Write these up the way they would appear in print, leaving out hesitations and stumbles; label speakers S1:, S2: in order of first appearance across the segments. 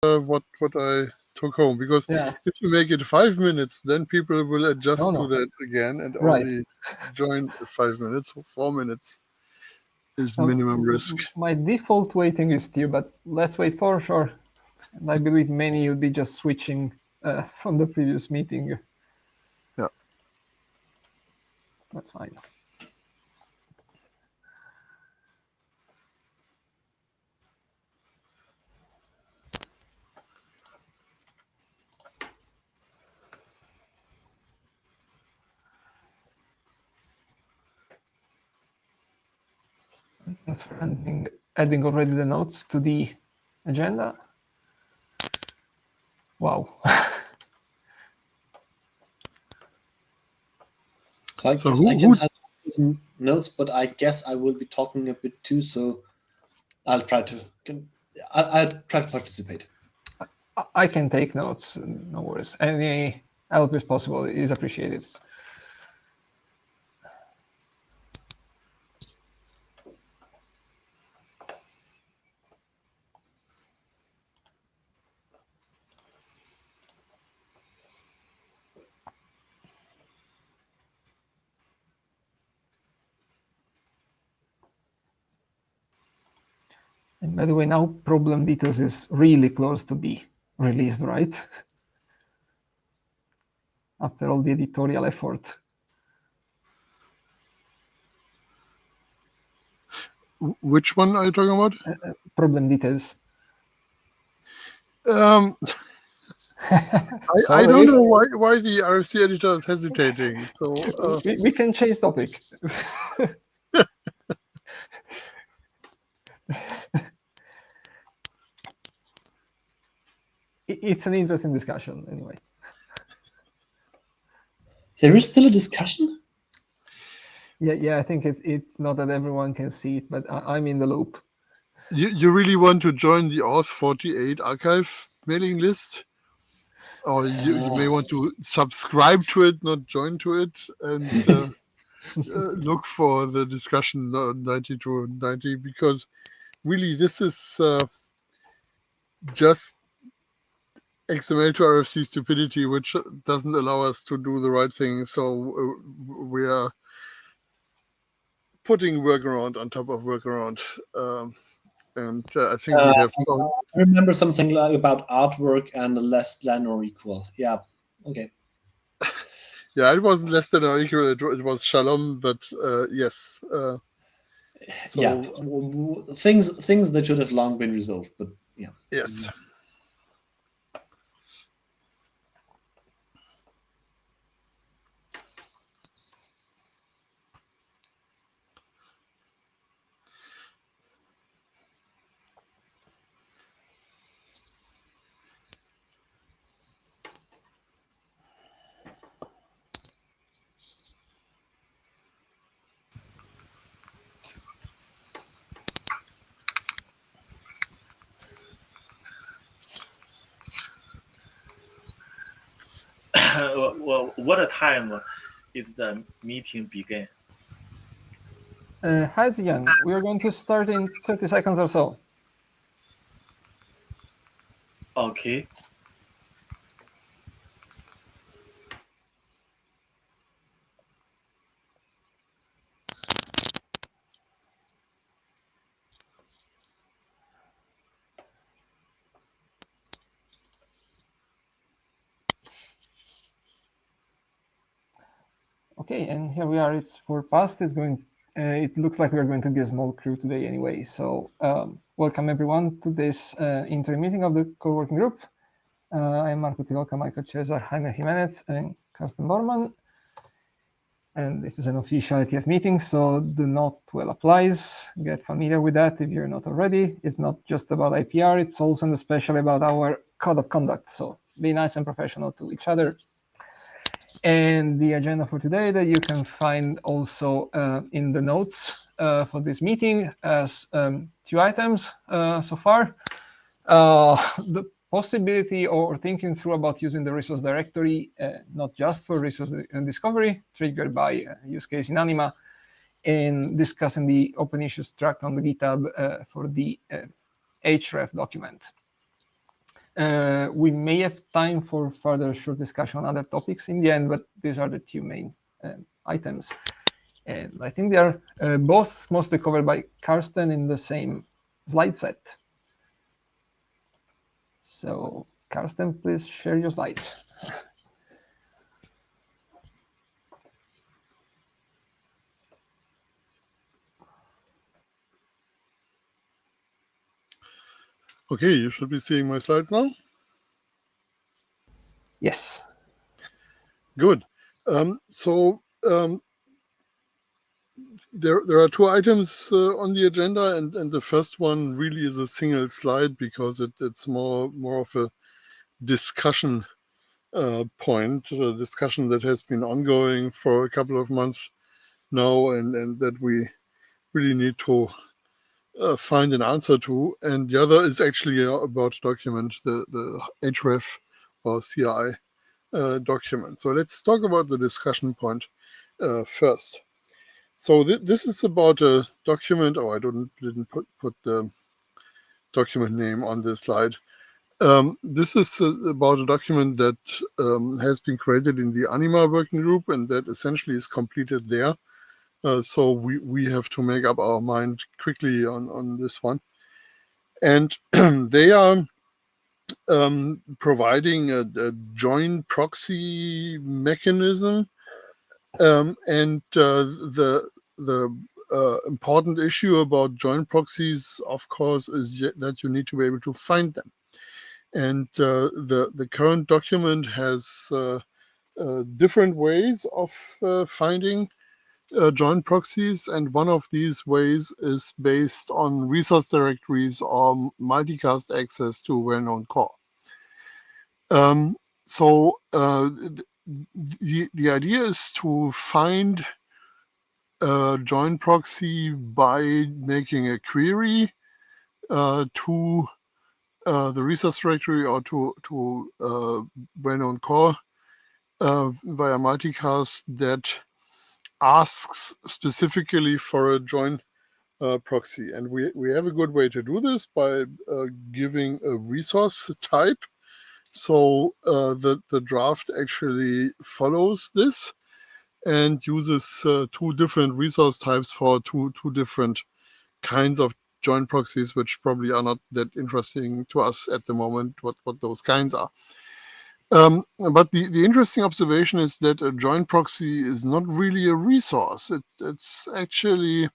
S1: what I took home, because
S2: Yeah.
S1: if you make it 5 minutes, then people will adjust
S2: No,
S1: to
S2: no.
S1: that again and
S2: Right.
S1: only join at 5 minutes. So 4 minutes is
S2: Um,
S1: minimum risk.
S2: My default waiting is here, but let's wait for sure. And I believe many will be just switching from the previous meeting.
S1: Yeah.
S2: That's fine. Adding already the notes to the agenda. Wow.
S1: So
S3: I can have some notes, but I guess I will be talking a bit too, so I'll try to participate.
S2: I can take notes, no worries. Any help is possible, is appreciated. And by the way, now problem details is really close to be released, right? After all the editorial effort.
S1: which one are you talking about?
S2: Problem details.
S1: I don't know why the RFC editor is hesitating. So
S2: we can change topic. It's an interesting discussion anyway.
S3: There is still a discussion?
S2: Yeah, I think it's not that everyone can see it, but I'm in the loop.
S1: You really want to join the Auth 48 archive mailing list? Or you may want to subscribe to it, not join to it, and look for the discussion 9290, because really this is just XML to RFC stupidity, which doesn't allow us to do the right thing. So we are putting workaround on top of workaround. And I think we have.
S3: I remember something like about artwork and less than or equal. Yeah. Okay.
S1: Yeah, it wasn't less than or equal. It was shalom, but yes.
S3: So, yeah, things that should have long been resolved, but yeah.
S1: Yes.
S4: Well, what time is the meeting begin?
S2: Hi, Zian. We are going to start in 30 seconds or so.
S4: Okay.
S2: Okay, and here we are. It's 4 past. It's going. It looks like we're going to be a small crew today anyway. So welcome everyone to this interim meeting of the core working group. I'm Marco Tivolca, Michael Cesar, Jaime Jimenez, and Carsten Bormann. And this is an official IETF meeting, so the note well applies. Get familiar with that if you're not already. It's not just about IPR, it's also and especially about our code of conduct. So be nice and professional to each other. And the agenda for today that you can find also in the notes for this meeting as 2 items so far. The possibility or thinking through about using the resource directory, not just for resource discovery, triggered by use case in Anima, and discussing the open issues track on the GitHub for the href document. We may have time for further short discussion on other topics in the end, but these are the two main items. And I think they are both mostly covered by Karsten in the same slide set. So Karsten, please share your slide.
S1: Okay, you should be seeing my slides now.
S2: Yes.
S1: Good. There are two items on the agenda, and the first one really is a single slide because it's more of a discussion point, a discussion that has been ongoing for a couple of months now, and that we really need to find an answer to. And the other is actually about a document, the href or CI document. So let's talk about the discussion point first. So this is about a document. Oh, I didn't put the document name on this slide. This is about a document that has been created in the Anima working group, and that essentially is completed there. So we have to make up our mind quickly on this one. And they are providing a join proxy mechanism. And the important issue about join proxies, of course, is that you need to be able to find them. And the current document has different ways of finding join proxies, and one of these ways is based on resource directories or multicast access to well-known core. So the idea is to find a join proxy by making a query to the resource directory or to well-known core via multicast that asks specifically for a join proxy. And we have a good way to do this by giving a resource type. So the draft actually follows this and uses two different resource types for two different kinds of join proxies, which probably are not that interesting to us at the moment, what those kinds are. But the interesting observation is that a join proxy is not really a resource. It's actually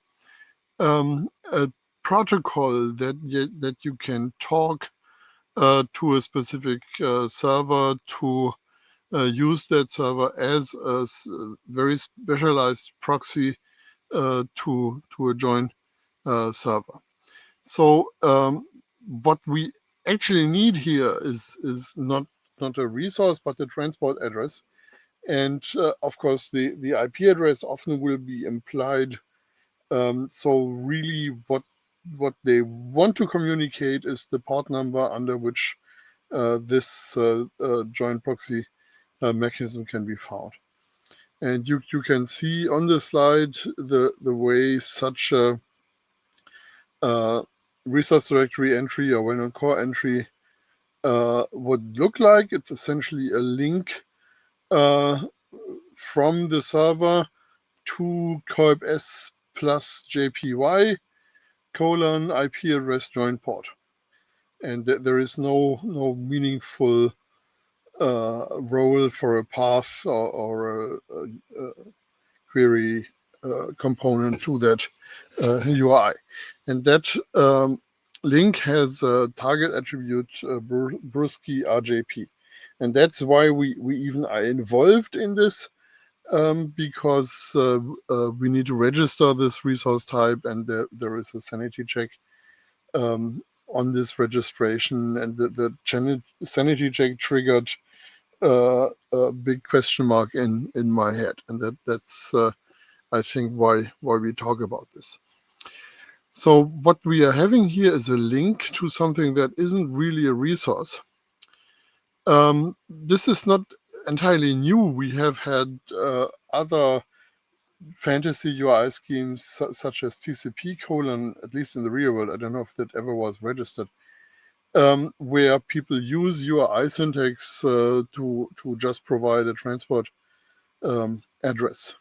S1: a protocol that you can talk to a specific server to use that server as a very specialized proxy to a join server. So what we actually need here is not a resource, but a transport address. And of course, the IP address often will be implied. So really what they want to communicate is the port number under which this join proxy mechanism can be found. And you can see on the slide the way such a resource directory entry or well-known core entry would look like. It's essentially a link from the server to CoIP-S plus JPY : IP address join port. And there is no meaningful role for a path or a query component to that UI. And that link has a target attribute Brusky RJP. And that's why we even are involved in this, because we need to register this resource type, and there is a sanity check on this registration, and the sanity check triggered a big question mark in my head, and that's I think why we talk about this. So what we are having here is a link to something that isn't really a resource. This is not entirely new. We have had other fantasy UI schemes such as TCP : at least in the real world. I don't know if that ever was registered. where people use URI syntax to just provide a transport address.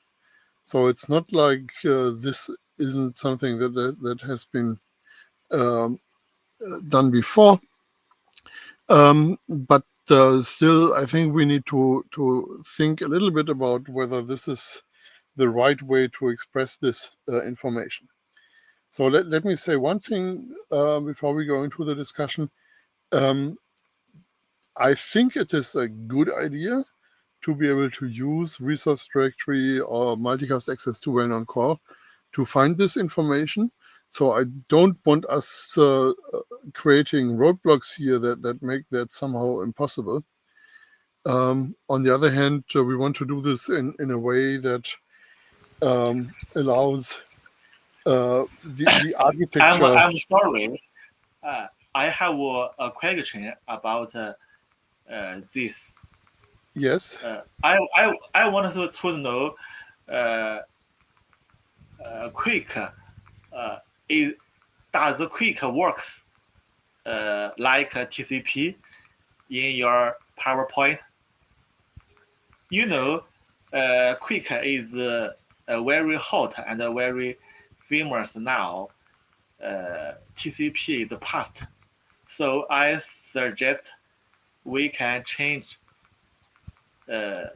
S1: So it's not like this isn't something that has been done before, but still, I think we need to think a little bit about whether this is the right way to express this information. So let me say one thing before we go into the discussion. I think it is a good idea to be able to use resource directory or multicast access to well-known core to find this information. So I don't want us creating roadblocks here that make that somehow impossible. On the other hand, we want to do this in a way that allows the architecture.
S4: I'm sorry. I have a question about this.
S1: Yes.
S4: I want to know quick is does the quick works like TCP in your PowerPoint? You know, quick is very hot and very famous now. TCP is the past, so I suggest we can change the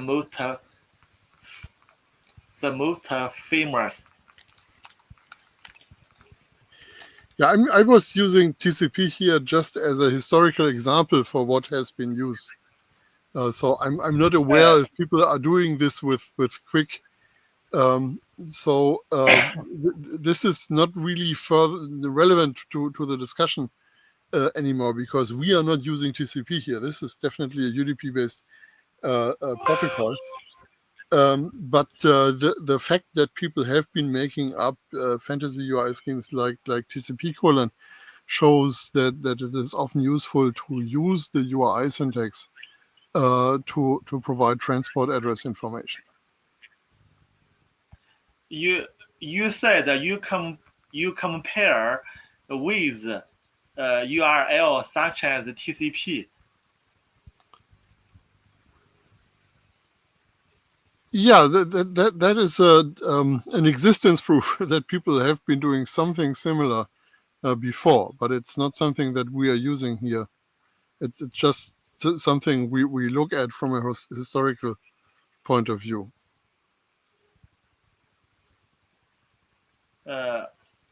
S4: most famous.
S1: Yeah, I was using TCP here just as a historical example for what has been used. So I'm not aware if people are doing this with Quick. This is not really further relevant to the discussion anymore, because we are not using TCP here. This is definitely a UDP-based protocol. But the fact that people have been making up fantasy UI schemes like TCP colon shows that it is often useful to use the URI syntax to provide transport address information.
S4: You said that you compare with URL such as TCP.
S1: Yeah, that is an existence proof that people have been doing something similar before, but it's not something that we are using here. It's just something we look at from a historical point of view.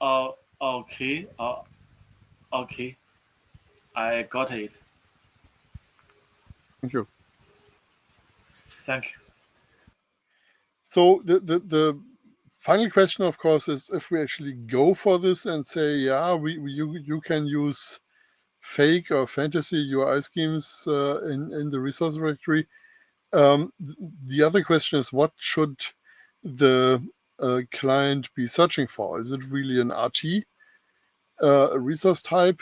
S4: Oh, okay. Okay. I got it.
S1: Thank you.
S4: Thank you.
S1: So the final question, of course, is if we actually go for this and say, yeah, you can use fake or fantasy UI schemes in the resource directory. The other question is, what should the client be searching for? Is it really an RT resource type,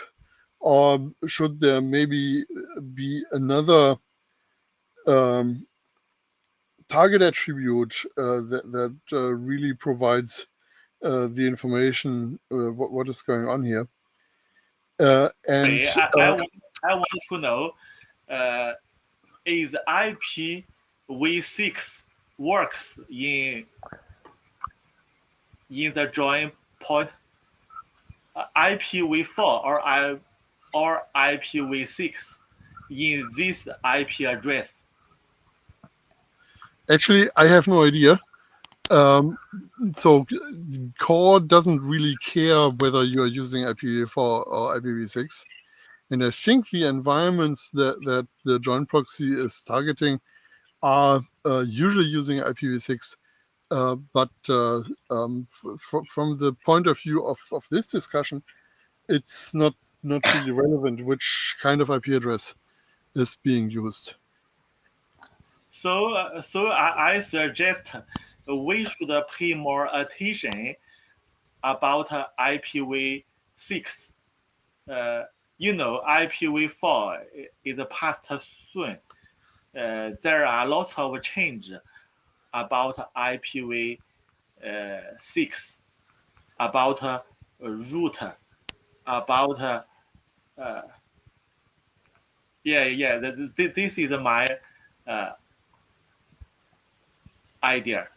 S1: or should there maybe be another target attribute that really provides the information what is going on here? And
S4: I want to know is IPv6 works in the join point IPv4 or IPv6 in this IP address?
S1: actually, I have no idea. So core doesn't really care whether you are using IPv4 or IPv6. And I think the environments that the joint proxy is targeting are usually using IPv6. But from the point of view of this discussion, it's not really relevant which kind of IP address is being used.
S4: So I suggest we should pay more attention about IPv6. IPv4 is past soon. There are lots of change about IPv6, about root, about Yeah. This is my idea.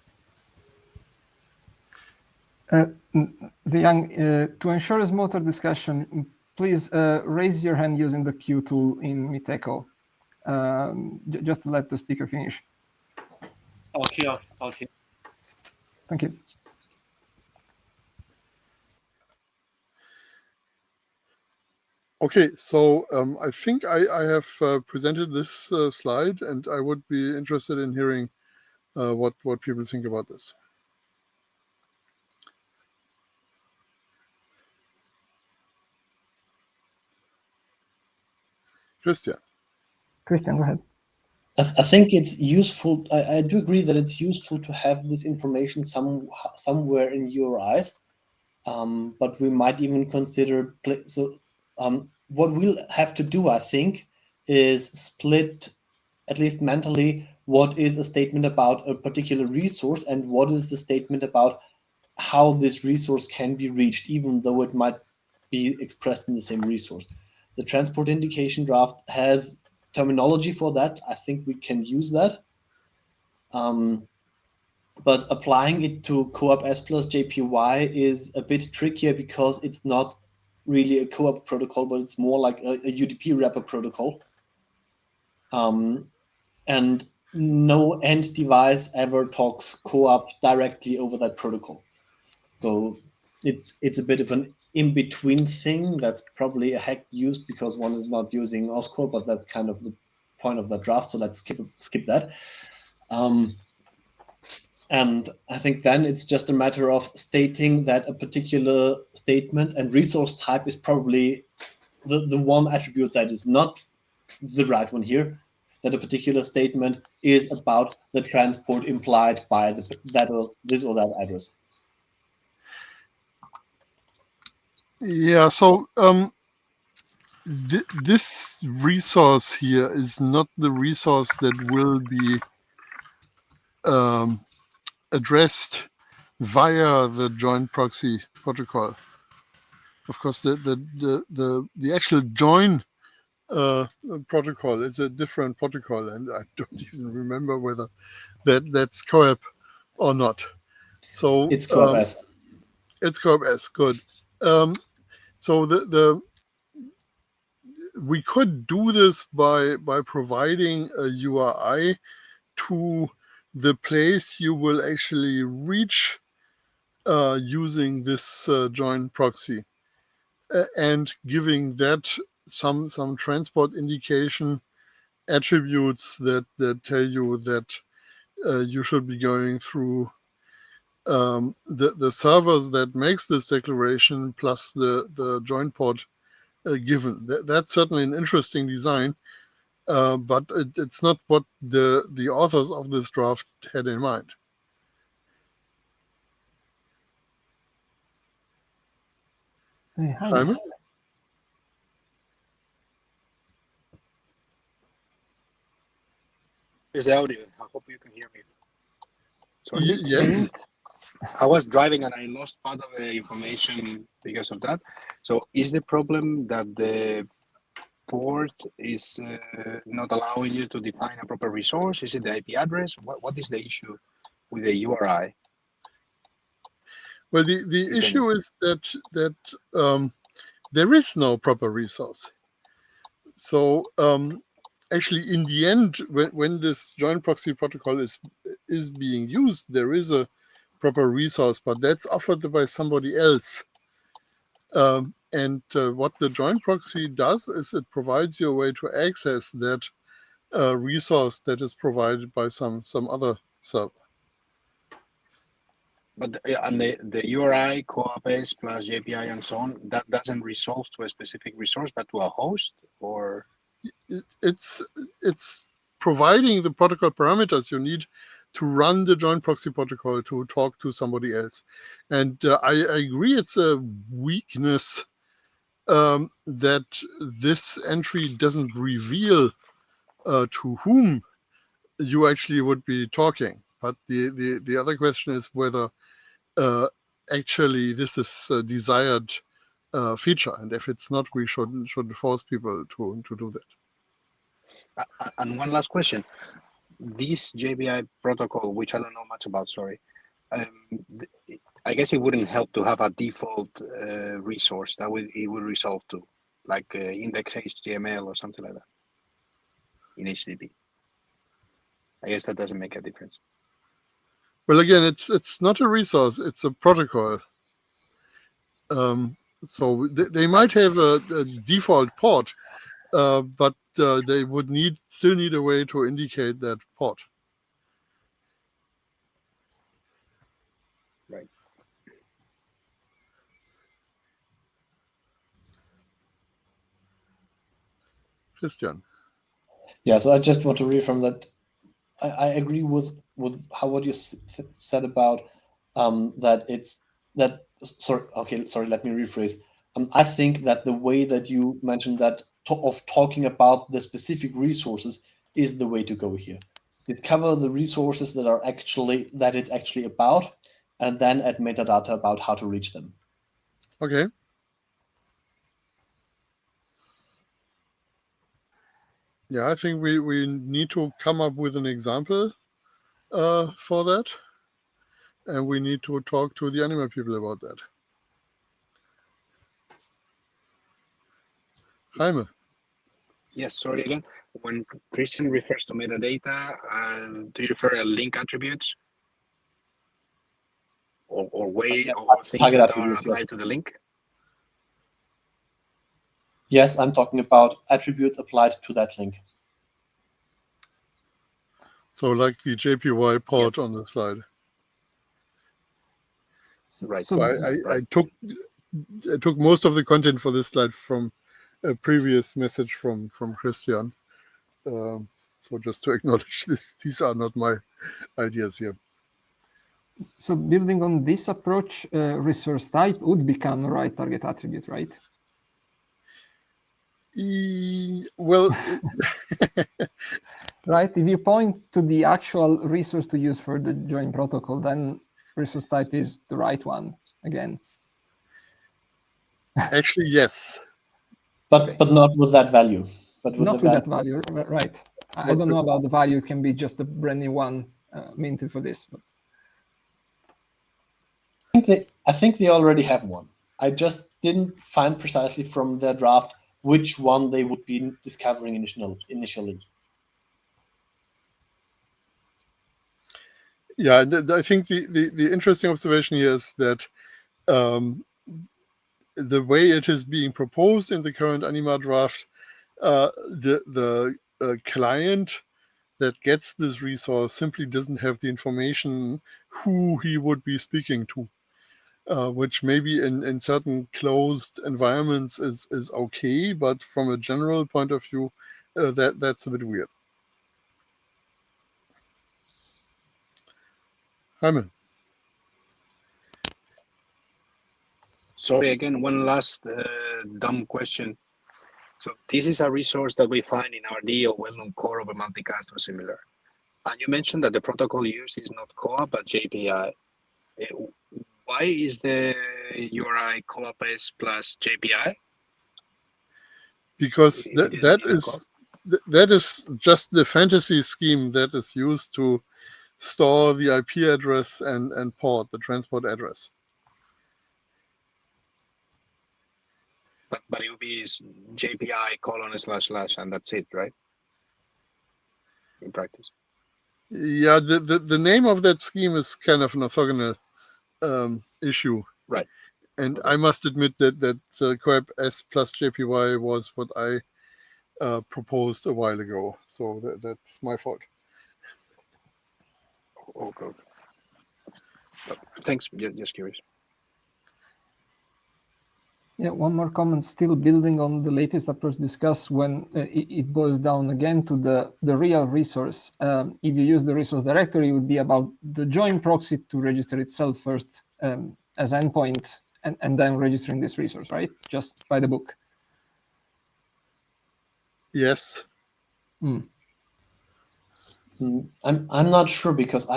S2: Ziyang, to ensure a smoother discussion, please raise your hand using the Q tool in Miteco, just to let the speaker finish.
S4: Okay.
S2: Thank you.
S1: Okay, so I think I have presented this slide, and I would be interested in hearing what people think about this. Christian.
S2: Christian, go ahead.
S3: I think it's useful. I do agree that it's useful to have this information somewhere in URIs, but we might even consider. What we'll have to do, I think, is split, at least mentally, what is a statement about a particular resource and what is a statement about how this resource can be reached, even though it might be expressed in the same resource. The transport indication draft has terminology for that. I think we can use that. But applying it to co-op S plus JPY is a bit trickier because it's not really a co-op protocol, but it's more like a UDP wrapper protocol. And no end device ever talks co-op directly over that protocol. So it's a bit of an in-between thing. That's probably a hack used because one is not using OSCORE, but that's kind of the point of that draft. So let's skip that. And I think then it's just a matter of stating that a particular statement and resource type is probably the one attribute that is not the right one here, that a particular statement is about the transport implied by this or that address.
S1: Yeah, so this resource here is not the resource that will be addressed via the joint proxy protocol. Of course, the actual join protocol is a different protocol, and I don't even remember whether that's CoAP or not. So
S3: it's CoAP S.
S1: It's CoAP S. Good. So we could do this by providing a URI to the place you will actually reach using this join proxy, and giving that some transport indication attributes that tell you that you should be going through the servers that makes this declaration plus the join port given. That's certainly an interesting design, but it's not what the authors of this draft had in mind.
S2: Hey, hi.
S1: Simon?
S5: Here's the audio. I hope you can hear me. Sorry.
S1: Yes.
S5: I was driving and I lost part of the information because of that. So is the problem that the port is not allowing you to define a proper resource? Is it the IP address? What is the issue with the URI?
S1: Well, the issue is that there is no proper resource. So actually, in the end, when this joint proxy protocol is being used, there is a proper resource, but that's offered by somebody else. And what the joint proxy does is it provides you a way to access that resource that is provided by some other server.
S5: But the URI, co-op S plus JPI and so on, that doesn't resolve to a specific resource, but to a host, or?
S1: It's providing the protocol parameters you need to run the joint proxy protocol to talk to somebody else. And I agree it's a weakness that this entry doesn't reveal to whom you actually would be talking. But the other question is whether actually this is desired feature, and if it's not, we shouldn't force people to do that.
S5: And one last question. This JPI protocol, which I don't know much about, sorry, I guess it wouldn't help to have a default resource that it would resolve to, like index HTML or something like that in HTTP. I guess that doesn't make a difference.
S1: Well, again, it's not a resource; it's a protocol. So they might have a default port, but they would still need a way to indicate that port.
S5: Right.
S1: Christian.
S3: Yeah, so I just want to reaffirm that I agree with what you said about that it's that sorry let me rephrase. I think that the way that you mentioned that of talking about the specific resources is the way to go here. Discover the resources that it's actually about, and then add metadata about how to reach them.
S1: Okay. Yeah, I think we need to come up with an example for that, and we need to talk to the animal people about that. Jaime.
S5: Yes, sorry again. When Christian refers to metadata, do you refer to link attributes or way or things
S3: Target
S5: that are
S3: attributes,
S5: applied
S3: yes.
S5: to the link?
S3: Yes, I'm talking about attributes applied to that link.
S1: So like the JPY port on the slide.
S5: Right.
S1: So I took most of the content for this slide from a previous message from Christian. So just to acknowledge this, these are not my ideas here.
S2: So building on this approach, resource type would become a right target attribute, right?
S1: Well,
S2: right. If you point to the actual resource to use for the join protocol, then resource type is the right one again.
S1: Actually, yes.
S3: But not with that value. But with
S2: not with that value, right? I don't know about the value. It can be just a brand new one minted for this. But
S3: I think they already have one. I just didn't find precisely from their draft which one they would be discovering initially.
S1: Yeah, I think the interesting observation here is that the way it is being proposed in the current Anima draft, the client that gets this resource simply doesn't have the information who he would be speaking to, which maybe in certain closed environments is okay, but from a general point of view, that's a bit weird. Jaime.
S5: Sorry again, one last dumb question. So this is a resource that we find in RD or well-known core over multicast or similar. And you mentioned that the protocol used is not COA but JPI. Why is the URI COA-based plus JPI?
S1: Because that is just the fantasy scheme that is used to store the IP address and port, the transport address.
S5: But it will be JPI : / and that's it, right? In practice.
S1: Yeah, the name of that scheme is kind of an orthogonal issue.
S5: Right.
S1: And okay. I must admit that COAP S plus JPY was what I proposed a while ago. So that's my fault.
S5: Okay. Thanks. Just curious.
S2: Yeah, one more comment, still building on the latest approach discussed when it boils down again to the real resource. If you use the resource directory, it would be about the join proxy to register itself first as endpoint and then registering this resource, right? Just by the book.
S1: Yes.
S3: I'm not sure because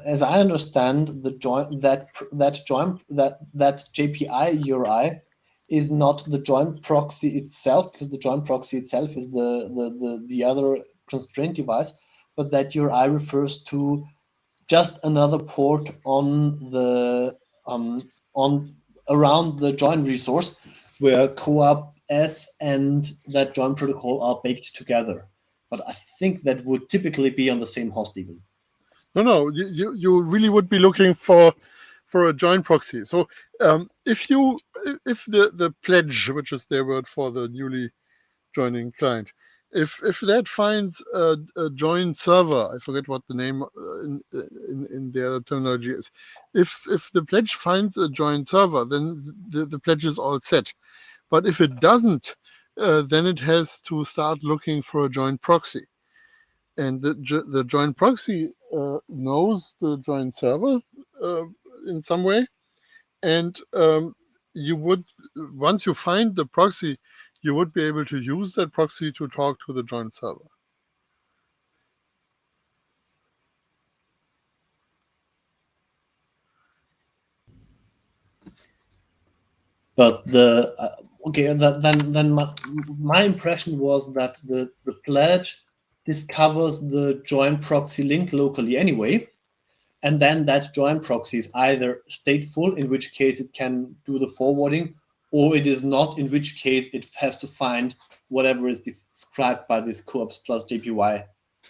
S3: as I understand the join that JPI URI is not the joint proxy itself, because the joint proxy itself is the other constraint device, but that URI refers to just another port on the on around the join resource where co-op S and that join protocol are baked together. But I think that would typically be on the same host even.
S1: No, you really would be looking for a join proxy. So if the pledge, which is their word for the newly joining client, if that finds a join server, I forget what the name in their terminology is. If the pledge finds a join server, then the pledge is all set. But if it doesn't, then it has to start looking for a join proxy. And the join proxy knows the join server in some way. And you would, once you find the proxy, you would be able to use that proxy to talk to the join server.
S3: But the okay, then my impression was that the pledge discovers the join proxy link locally anyway, and then that join proxy is either stateful, in which case it can do the forwarding, or it is not, in which case it has to find whatever is described by this coops plus JPY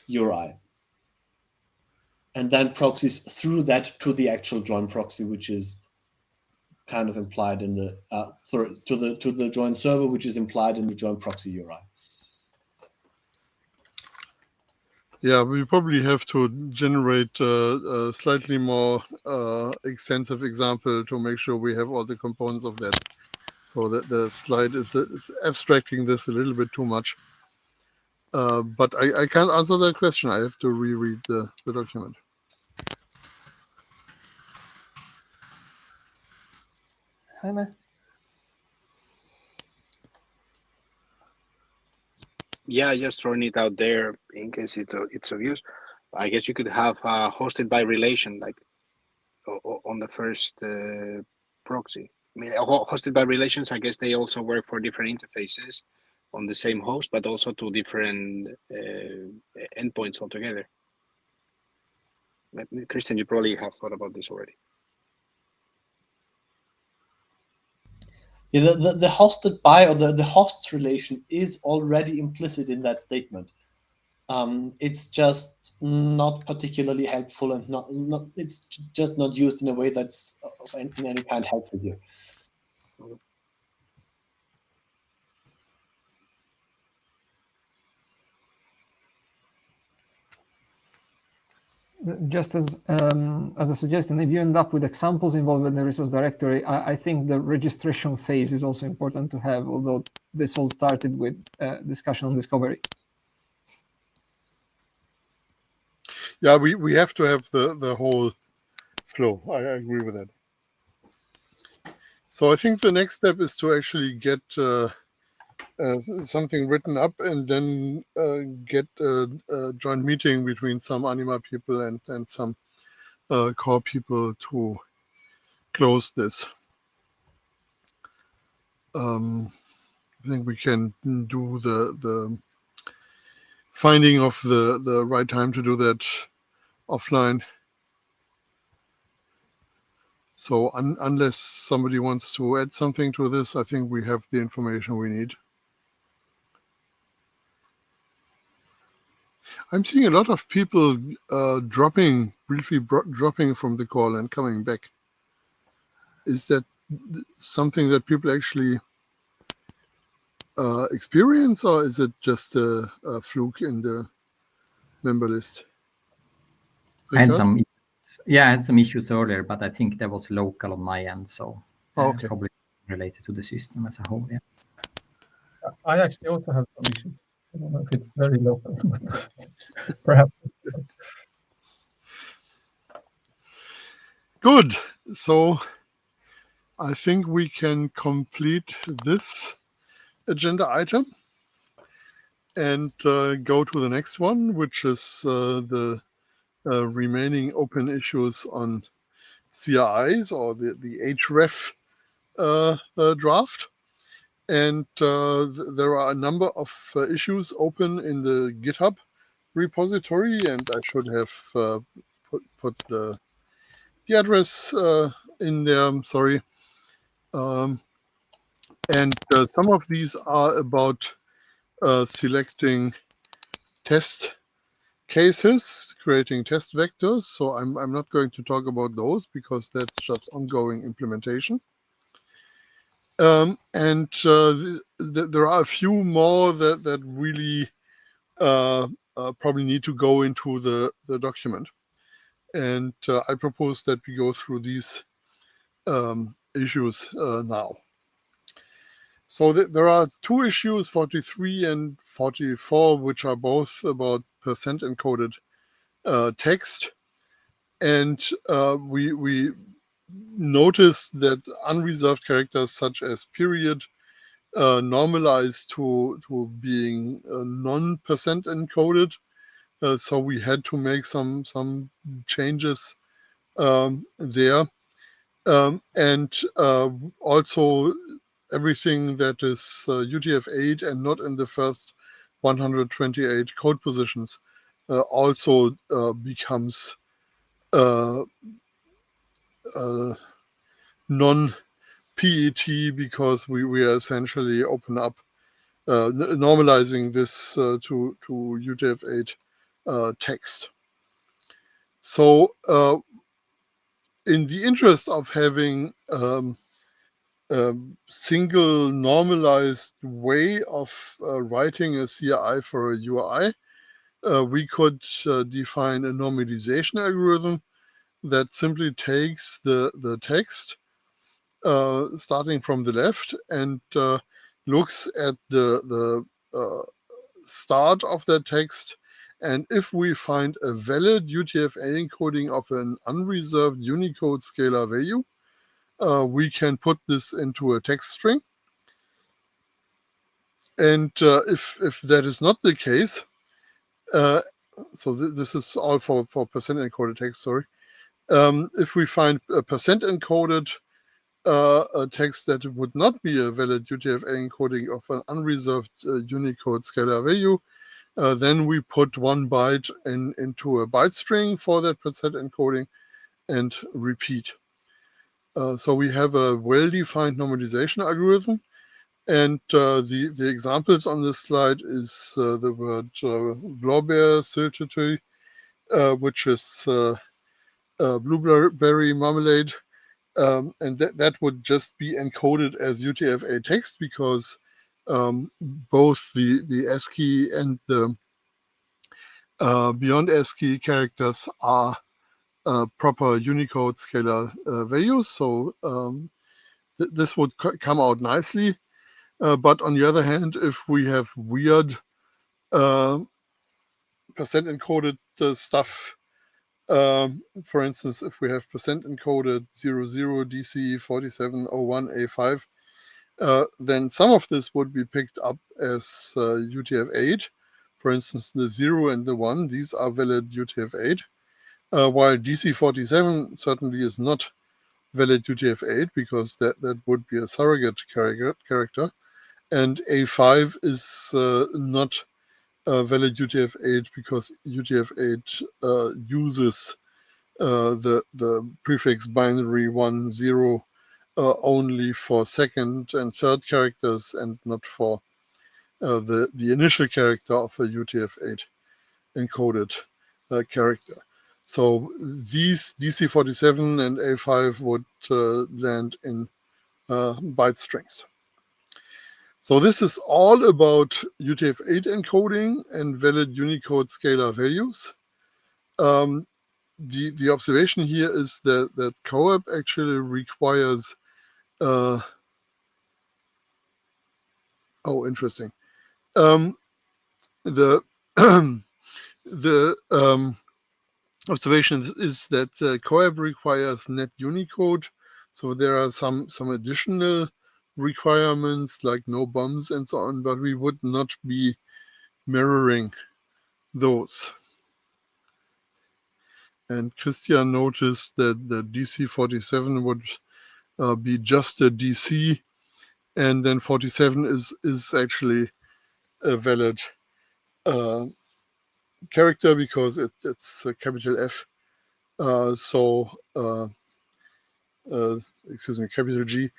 S3: URI, and then proxies through that to the actual join proxy, which is kind of implied in the to the join server, which is implied in the join proxy URI.
S1: Yeah, we probably have to generate a slightly more extensive example to make sure we have all the components of that. So that the slide is abstracting this a little bit too much. But I can't answer that question. I have to reread the document.
S2: Jaime?
S5: Yeah, just throwing it out there in case it's of use. I guess you could have hosted by relation, like on the first proxy. I mean, hosted by relations, I guess they also work for different interfaces on the same host, but also to different endpoints altogether. Christian, you probably have thought about this already.
S3: Yeah, the hosted by or the hosts relation is already implicit in that statement. It's just not particularly helpful, and not it's just not used in a way that's of in any kind helpful here.
S2: Just as a suggestion, if you end up with examples involved in the resource directory, I think the registration phase is also important to have, although this all started with discussion on discovery.
S1: Yeah, we have to have the whole flow. I agree with that. So I think the next step is to actually get something written up and then get a joint meeting between some Anima people and some core people to close this. I think we can do the finding of the right time to do that offline. So unless somebody wants to add something to this, I think we have the information we need. I'm seeing a lot of people briefly dropping from the call and coming back. Is that something that people actually experience, or is it just a fluke in the member list?
S6: I had some issues earlier, but I think that was local on my end, so
S1: okay.
S6: Probably related to the system as a whole. Yeah.
S7: I actually also have some issues. I don't know if it's very local, but perhaps.
S1: Good. So I think we can complete this agenda item and go to the next one, which is the remaining open issues on CRIs or the href draft. And there are a number of issues open in the GitHub repository, and I should have put the address in there. I'm sorry. And some of these are about selecting test cases, creating test vectors. So I'm not going to talk about those because that's just ongoing implementation. And there are a few more that really probably need to go into the document. And I propose that we go through these issues now. So there are two issues, 43 and 44, which are both about percent encoded text. And we noticed that unreserved characters such as period normalized to being non-percent encoded. So we had to make some changes there. And also everything that is UTF-8 and not in the first 128 code positions also becomes non-PET because we are essentially open up normalizing this to UTF-8 text. So in the interest of having single normalized way of writing a CI for a UI, we could define a normalization algorithm that simply takes the text starting from the left and looks at the start of the text. And if we find a valid UTF-8 encoding of an unreserved Unicode scalar value, we can put this into a text string. And if that is not the case, so this is all for percent encoded text, sorry. If we find a percent encoded a text that would not be a valid UTF-8 encoding of an unreserved Unicode scalar value, then we put 1 byte into a byte string for that percent encoding and repeat. So we have a well-defined normalization algorithm. And the examples on this slide is the word blaubeer syltetøy, which is blueberry marmalade. And that would just be encoded as UTF-8 text because both the ASCII and the beyond ASCII characters are proper Unicode scalar values. So this would come out nicely. But on the other hand, if we have weird percent encoded stuff, for instance, if we have percent encoded 00 DC 4701 A5, then some of this would be picked up as UTF-8. For instance, the 0 and the 1, these are valid UTF-8, while DC47 certainly is not valid UTF-8 because that would be a surrogate character. And A5 is not valid UTF-8 because UTF-8 uses the prefix binary 1, 0 only for second and third characters and not for the initial character of a UTF-8 encoded character. So these DC47 and A5 would land in byte strings. So this is all about UTF-8 encoding and valid Unicode scalar values. The observation here is that CoAP actually requires oh, interesting. The observation is that CoAP requires net Unicode, so there are some additional requirements like no bombs and so on, but we would not be mirroring those. And Christian noticed that the DC47 would be just a DC and then 47 is actually a valid character because it's a capital F. Excuse me, capital G.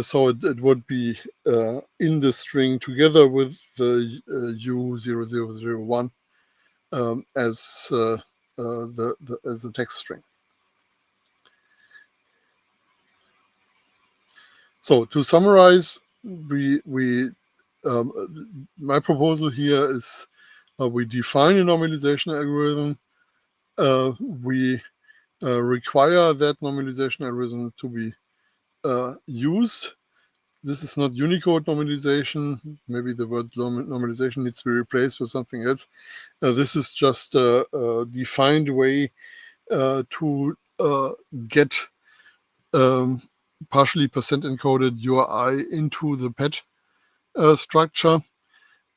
S1: So it would be in the string together with the U0001 as the text string. So to summarize, my proposal here is we define a normalization algorithm. We require that normalization algorithm to be used. This is not Unicode normalization. Maybe the word normalization needs to be replaced with something else. This is just a defined way to get partially percent encoded URI into the PET structure.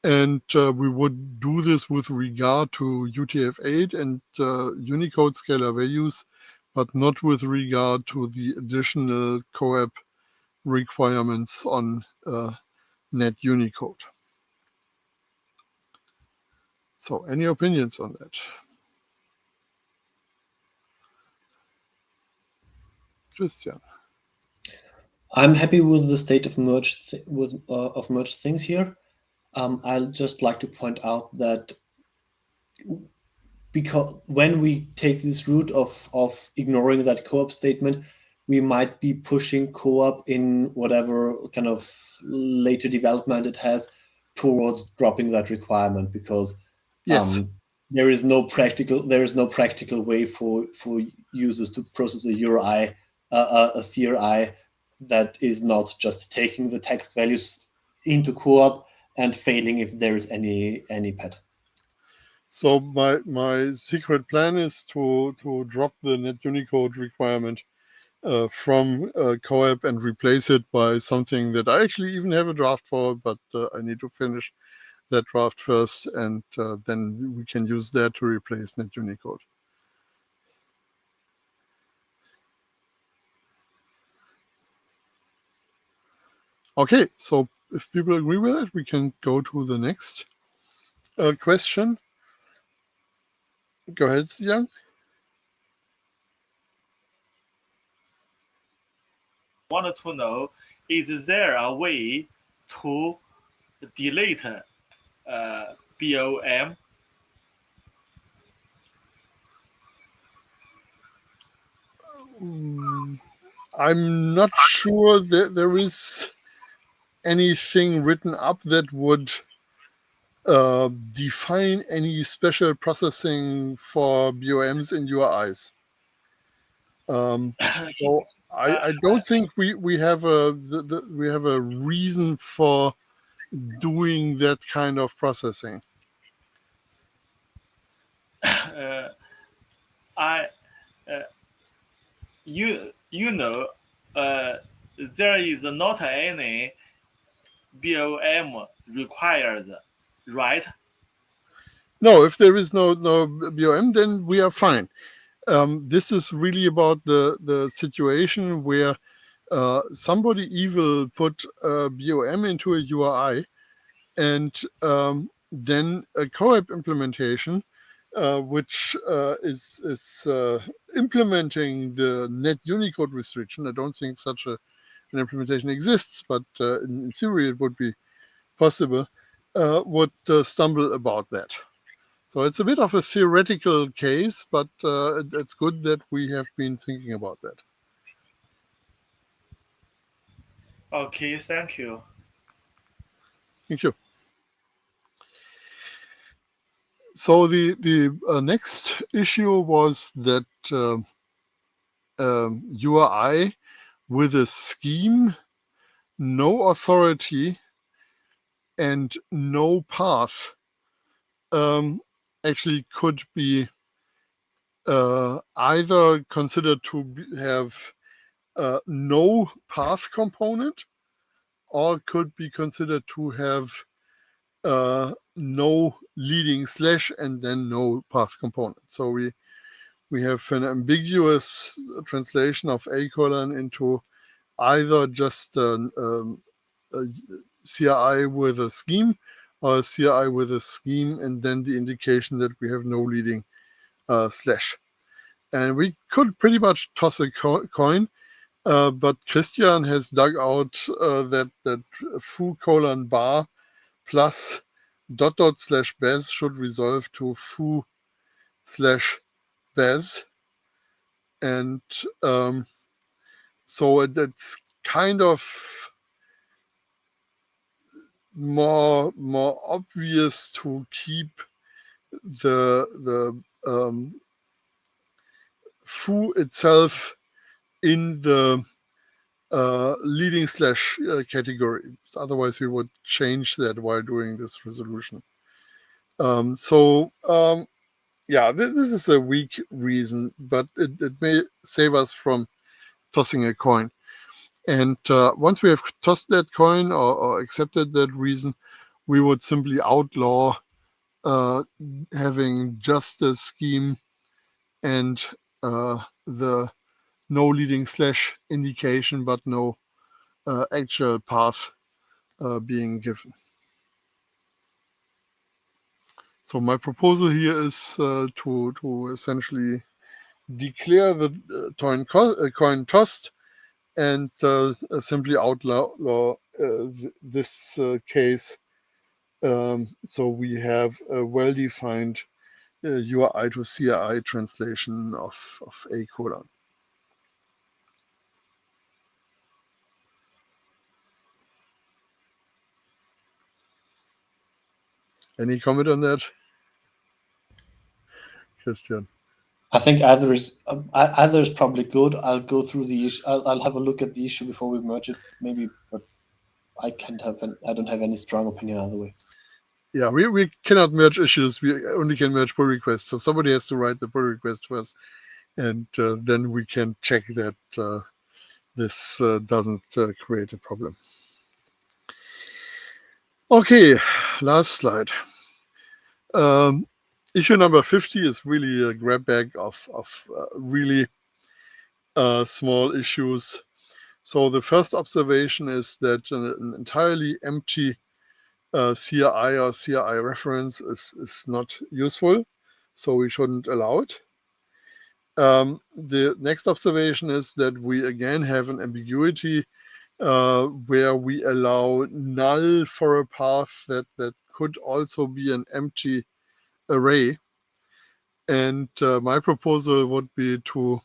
S1: And we would do this with regard to UTF-8 and Unicode scalar values, but not with regard to the additional CoAP requirements on net Unicode. So any opinions on that? Christian.
S3: I'm happy with the state of merged things here. I'd just like to point out that because when we take this route of ignoring that co-op statement, we might be pushing co-op in whatever kind of later development it has towards dropping that requirement, because
S1: Yes.
S3: there is no practical way for users to process a URI, a CRI that is not just taking the text values into co-op and failing if there is any PET.
S1: So my secret plan is to drop the net Unicode requirement from CoAP and replace it by something that I actually even have a draft for, but I need to finish that draft first, and then we can use that to replace net Unicode. Okay, so if people agree with it, we can go to the next question. Go ahead, Yang.
S4: Wanted to know, is there a way to delete BOM?
S1: I'm not sure that there is anything written up that would define any special processing for BOMs in URIs. So I don't think we have a reason for doing that kind of processing.
S4: You know, there is not any BOM required, right?
S1: No, if there is no BOM, then we are fine. This is really about the situation where somebody evil put a BOM into a URI, and then a CoAP implementation, which is implementing the net Unicode restriction. I don't think such an implementation exists, but in theory it would be possible, would stumble about that. So it's a bit of a theoretical case, but it's good that we have been thinking about that.
S4: Okay, thank you.
S1: Thank you. So the next issue was that URI with a scheme, no authority, and no path actually could be either considered to have no path component, or could be considered to have no leading slash and then no path component. So we have an ambiguous translation of A colon into either just CRI with a scheme, or a CRI with a scheme, and then the indication that we have no leading slash. And we could pretty much toss a coin, but Christian has dug out that foo colon bar plus dot dot slash bez should resolve to foo slash bez. And so it's kind of more obvious to keep the foo itself in the leading slash category. Otherwise, we would change that while doing this resolution. Yeah, this is a weak reason, but it may save us from tossing a coin. And once we have tossed that coin or accepted that reason, we would simply outlaw having just a scheme and the no leading slash indication, but no actual path being given. So my proposal here is to essentially declare the coin tossed and simply outlaw this case. So we have a well-defined URI to CRI translation of A colon. Any comment on that, Christian?
S3: I think either is probably good. I'll go through the issue. I'll have a look at the issue before we merge it, maybe. But I don't have any strong opinion either way.
S1: Yeah, we cannot merge issues. We only can merge pull requests. So somebody has to write the pull request first, and then we can check that this doesn't create a problem. Okay, last slide. Issue number 50 is really a grab bag of really small issues. So the first observation is that an entirely empty CRI or CRI reference is not useful, so we shouldn't allow it. The next observation is that we again have an ambiguity where we allow null for a path that could also be an empty array. And my proposal would be to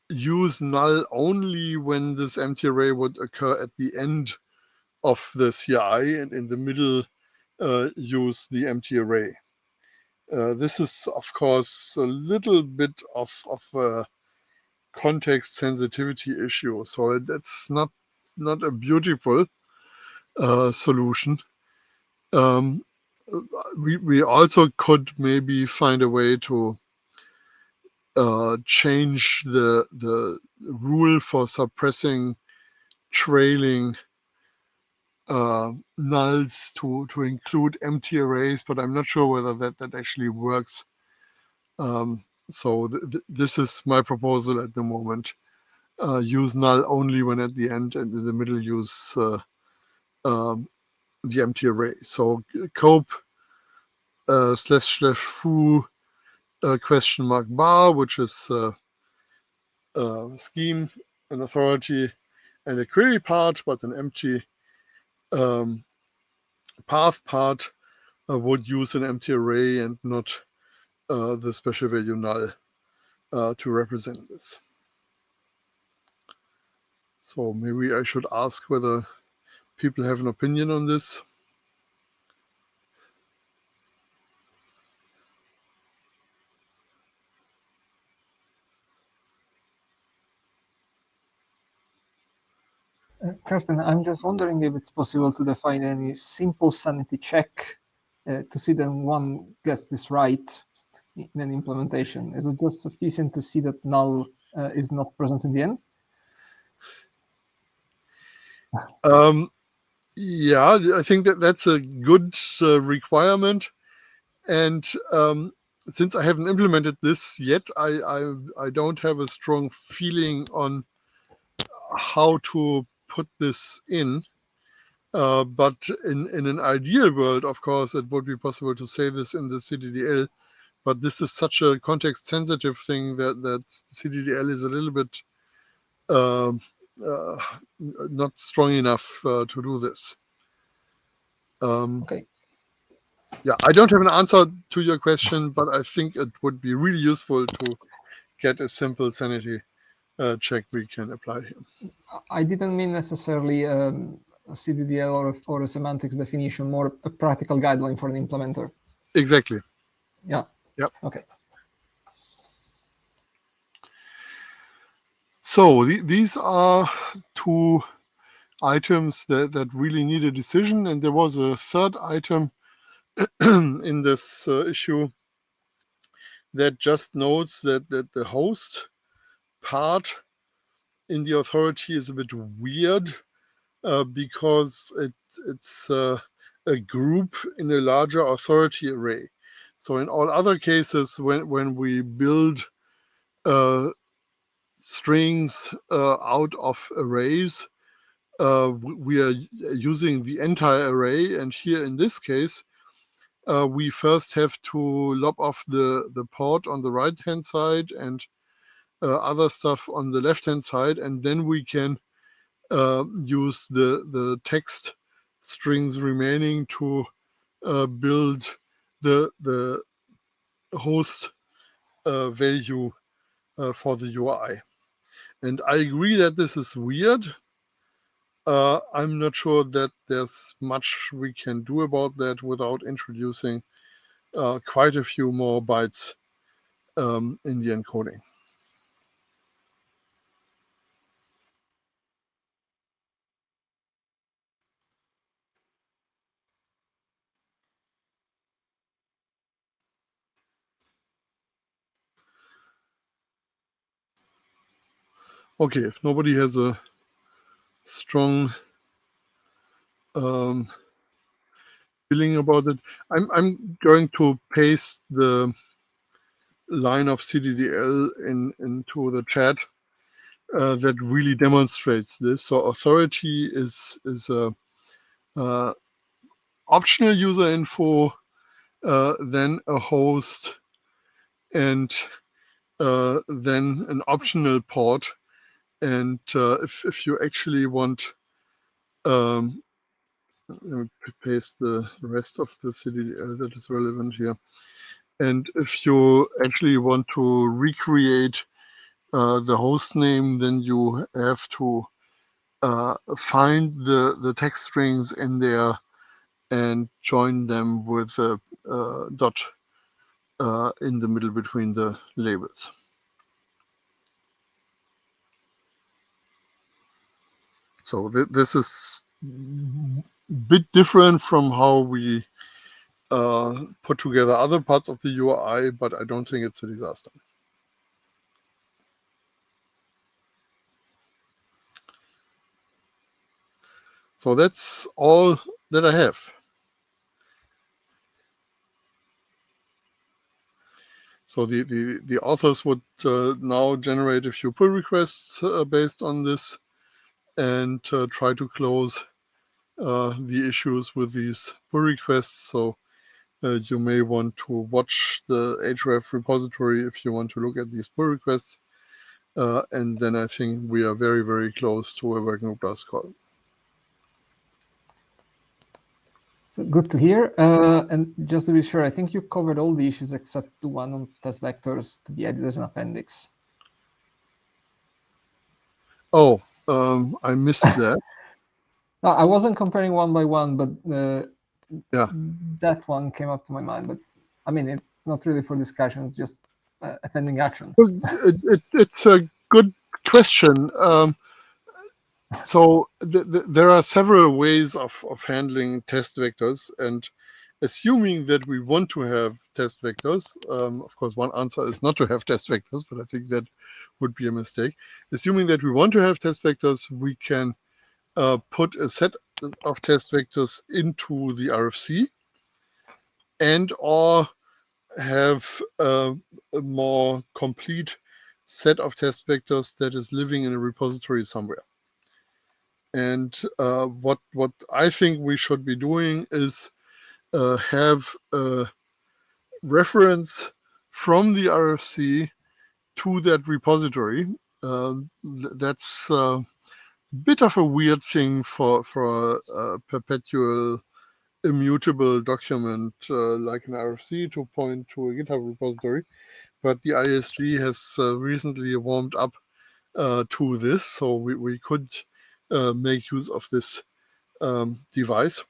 S1: use null only when this empty array would occur at the end of the CRI, and in the middle use the empty array. This is, of course, a little bit of a context sensitivity issue, so that's not a beautiful solution. We also could maybe find a way to change the rule for suppressing trailing nulls to include empty arrays, but I'm not sure whether that actually works. So this is my proposal at the moment. Use null only when at the end, and in the middle use the empty array. So cope / foo question mark bar, which is scheme, an authority, and a query part, but an empty path part would use an empty array and not the special value null to represent this. So maybe I should ask whether people have an opinion on this.
S2: Karsten, I'm just wondering if it's possible to define any simple sanity check to see that one gets this right in an implementation. Is it just sufficient to see that null is not present in the end?
S1: Yeah, I think that's a good requirement. And since I haven't implemented this yet, I don't have a strong feeling on how to put this in. But in an ideal world, of course, it would be possible to say this in the CDDL. But this is such a context-sensitive thing that CDDL is a little bit not strong enough to do this.
S2: Okay.
S1: Yeah, I don't have an answer to your question, but I think it would be really useful to get a simple sanity check we can apply here.
S2: I didn't mean necessarily a CDDL or a semantics definition, more a practical guideline for an implementer.
S1: Exactly.
S2: Yeah.
S1: Yep.
S2: Okay.
S1: So these are two items that really need a decision, and there was a third item in this issue that just notes that the host part in the authority is a bit weird because it's a group in a larger authority array. So in all other cases, when we build strings out of arrays, we are using the entire array, and here in this case, we first have to lop off the port on the right hand side and other stuff on the left hand side, and then we can use the text strings remaining to build the host value for the UI. And I agree that this is weird. I'm not sure that there's much we can do about that without introducing quite a few more bytes in the encoding. Okay, if nobody has a strong feeling about it, I'm going to paste the line of CDDL into the chat that really demonstrates this. So authority is a optional user info, then a host, and then an optional port. And if you actually want, let me paste the rest of the CDDL that is relevant here. And if you actually want to recreate the host name, then you have to find the text strings in there and join them with a dot in the middle between the labels. So this is a bit different from how we put together other parts of the UI, but I don't think it's a disaster. So that's all that I have. So the authors would now generate a few pull requests based on this and try to close the issues with these pull requests. So you may want to watch the href repository if you want to look at these pull requests. And then I think we are very, very close to a working group last call.
S2: So good to hear. And just to be sure, I think you covered all the issues except the one on test vectors to be added as an appendix.
S1: Oh, I missed that.
S2: No, I wasn't comparing one by one, but
S1: Yeah,
S2: that one came up to my mind. But I mean, it's not really for discussion. It's just a pending action.
S1: well, it's a good question. So there are several ways of handling test vectors, and assuming that we want to have test vectors, of course, one answer is not to have test vectors, but I think that would be a mistake. Assuming that we want to have test vectors, we can put a set of test vectors into the RFC and or have a more complete set of test vectors that is living in a repository somewhere. And what I think we should be doing is have a reference from the RFC to that repository. That's a bit of a weird thing for a perpetual immutable document like an RFC to point to a GitHub repository. But the ISG has recently warmed up to this, so we could make use of this device.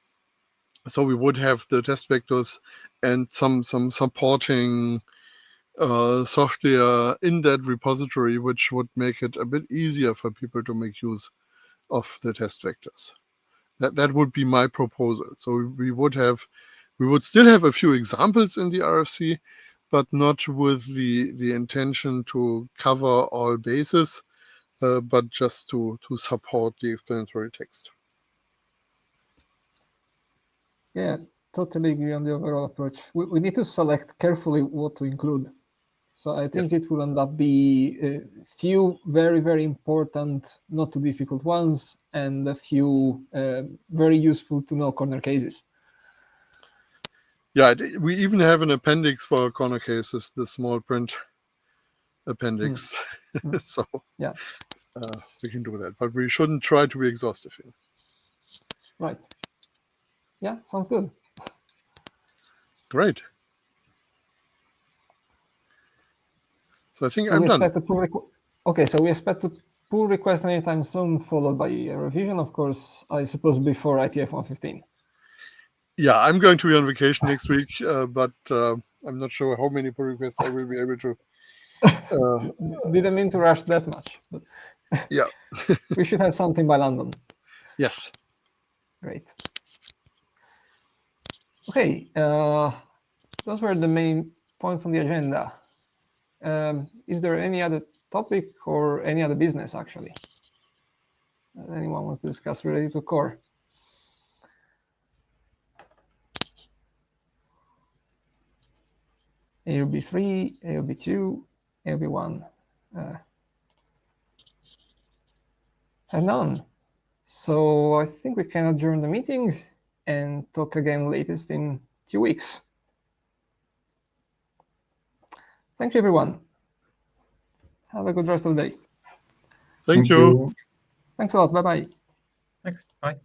S1: So we would have the test vectors and some supporting software in that repository, which would make it a bit easier for people to make use of the test vectors. That would be my proposal. So we would still have a few examples in the RFC, but not with the intention to cover all bases, but just to support the explanatory text.
S2: Yeah, totally agree on the overall approach. We need to select carefully what to include. So I think
S1: Yes.
S2: it will end up be a few very, very important, not too difficult ones, and a few very useful to know corner cases.
S1: Yeah, we even have an appendix for corner cases, the small print appendix. So
S2: yeah,
S1: we can do that, but we shouldn't try to be exhaustive here.
S2: Right. Yeah, sounds good.
S1: Great. So I think
S2: So
S1: I'm
S2: we
S1: done.
S2: expect a pull okay, so we expect a pull request anytime soon, followed by a revision, of course, I suppose before IETF 115.
S1: Yeah, I'm going to be on vacation next week, but I'm not sure how many pull requests I will be able to.
S2: Didn't mean to rush that much, but
S1: yeah.
S2: we should have something by London.
S1: Yes.
S2: Great. Okay, those were the main points on the agenda. Is there any other topic or any other business, actually, that anyone wants to discuss related to core? AOB3, AOB2, AOB1. Have none. So I think we can adjourn the meeting and talk again latest in 2 weeks. Thank you, everyone. Have a good rest of the day.
S1: Thank you.
S2: Thanks a lot. Bye-bye.
S7: Thanks. Bye.